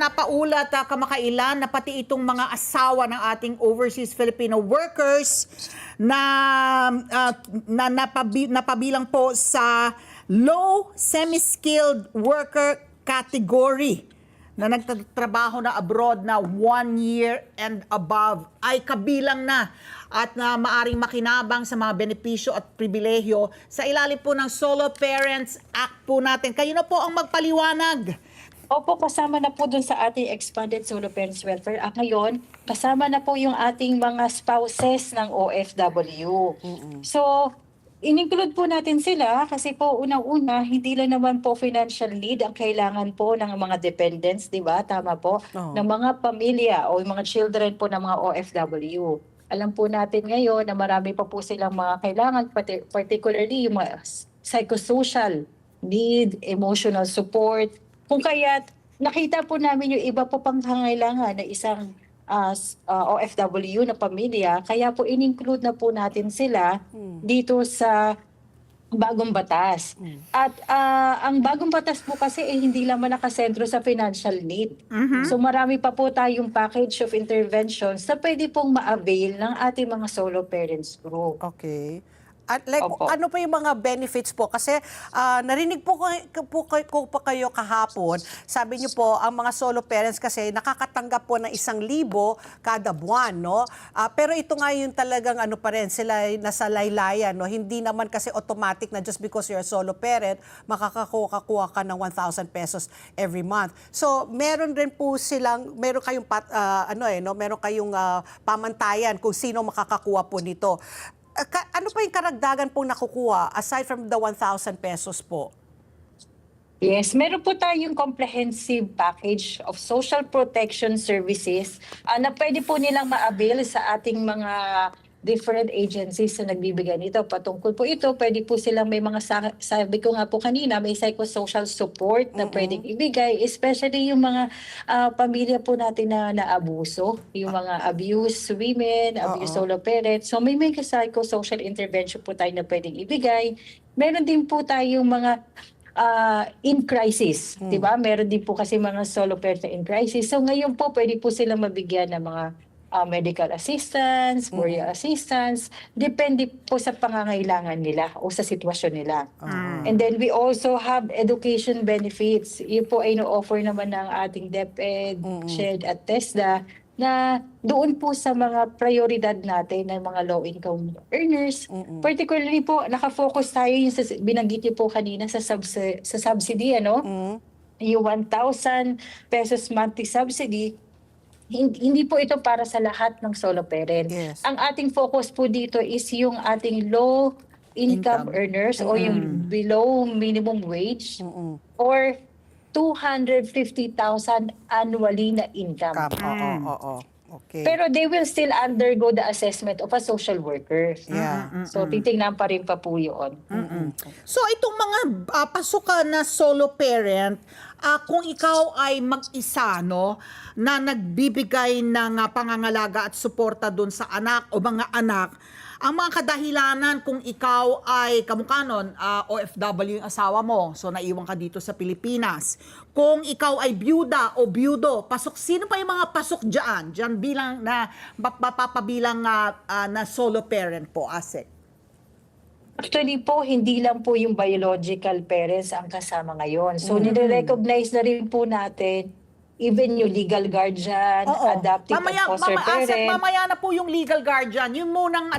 Napaulat kamakailan na pati itong mga asawa ng ating overseas Filipino workers na, napabilang po sa low semi-skilled worker category na nagtatrabaho na abroad na 1 year and above ay kabilang na at na maaring makinabang sa mga benepisyo at pribilehyo sa ilalim po ng Solo Parents Act po natin. Kayo na po ang magpaliwanag. Opo, kasama na po dun sa ating expanded Solo Parents Welfare Act ngayon, kasama na po yung ating mga spouses ng OFW. So, in-include po natin sila kasi po unang-una, hindi lang naman po financial need ang kailangan po ng mga dependents, di ba? Tama po. Ng mga pamilya o yung mga children po ng mga OFW. Alam po natin ngayon na marami pa po silang mga kailangan, particularly yung mga psychosocial need, emotional support. Kung kaya nakita po namin yung iba po pang pangangailangan na isang OFW na pamilya, kaya po in-include na po natin sila dito sa bagong batas. At ang bagong batas po kasi hindi lamang nakasentro sa financial need. So marami pa po tayong package of interventions na pwede pong ma-avail ng ating mga solo parents group. Okay. At like, Opo. ano pa yung mga benefits po? Kasi narinig po ko pa kayo kahapon, sabi niyo po, ang mga solo parents kasi nakakatanggap po ng 1,000 kada buwan, no? Pero ito nga yung talagang ano pa rin, sila ay nasa laylayan, no? Hindi naman kasi automatic na just because you're a solo parent, makakakuha ka ng 1,000 pesos every month. So, meron rin po silang, meron kayong, meron kayong pamantayan kung sino makakakuha po nito. Ano pa yung karagdagan pong nakukuha aside from the 1,000 pesos po? Yes, meron po tayong comprehensive package of social protection services na pwede po nilang ma-avail sa ating mga different agencies na nagbibigay nito. Patungkol po ito, pwede po silang may mga, sabi ko nga po kanina, may psychosocial support na pwedeng ibigay, especially yung mga pamilya po natin na naabuso, yung mga abused women, abused solo parents. So may psychosocial intervention po tayo na pwedeng ibigay. Meron din po tayong mga in crisis, di ba? Meron din po kasi mga solo parents in crisis. So ngayon po, pwede po silang mabigyan ng mga medical assistance, burial assistance, depende po sa pangangailangan nila o sa sitwasyon nila. And then we also have education benefits. Yun po ay no-offer naman ng ating DepEd, SHED at TESDA na doon po sa mga prioridad natin ng mga low-income earners. Particularly po, nakafocus tayo yung binanggit niyo po kanina sa subsidy, ano? Yung 1,000 pesos monthly subsidy, hindi po ito para sa lahat ng solo parent. Yes. Ang ating focus po dito is yung ating low income earners o yung below minimum wage or 250,000 annually na income. Okay. Pero they will still undergo the assessment of a social worker. Yeah. So titingnan pa rin pa po yun. So itong mga pasukan na solo parent, kung ikaw ay mag-isa, no, na nagbibigay ng pangangalaga at suporta doon sa anak o mga anak, ang mga kadahilanan kung ikaw ay kamukha nun, OFW yung asawa mo, so naiwan ka dito sa Pilipinas. Kung ikaw ay byuda o byudo, sino pa yung mga pasok dyan? Dyan bilang na, mapapabilang na solo parent po, Ase? Actually po, hindi lang po yung biological parents ang kasama ngayon. So, nire-recognize na rin po natin even yung legal guardian, adoptive and foster parent. Mamaya na po yung legal guardian, yung munang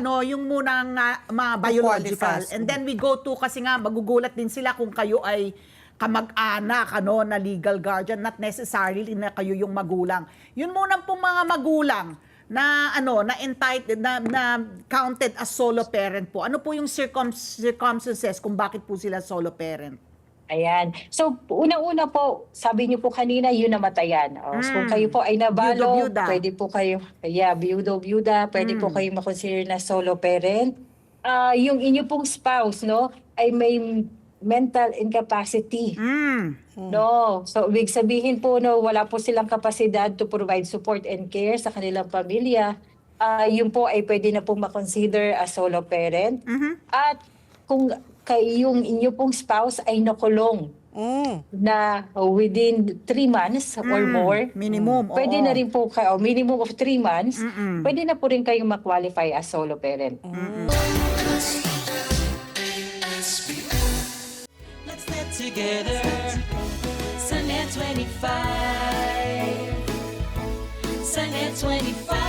mga biological. And then we go to, kasi nga magugulat din sila kung kayo ay kamag-anak na legal guardian, not necessarily na kayo yung magulang. Yun muna pong mga magulang na na entitled na counted as solo parent po. Ano po yung circumstances kung bakit po sila solo parent? Ayan. So, unang-una po, sabi niyo po kanina, yun namatayan. So, kung kayo po ay nabalo, Byuda. pwede po kayo, byuda, pwede po kayo makonsider na solo parent. Yung inyo pong spouse, no, ay may mental incapacity. No. So, ibig sabihin po, no, wala po silang kapasidad to provide support and care sa kanilang pamilya. Yun po ay pwede na po makonsider as solo parent. At kung yung inyo pong spouse ay nakulong na within 3 months or more, minimum, pwede oo. na rin po kayo, minimum of 3 months, pwede na po rin kayong ma-qualify as solo parent. Let's get together. Sunday 25. Sunday 25.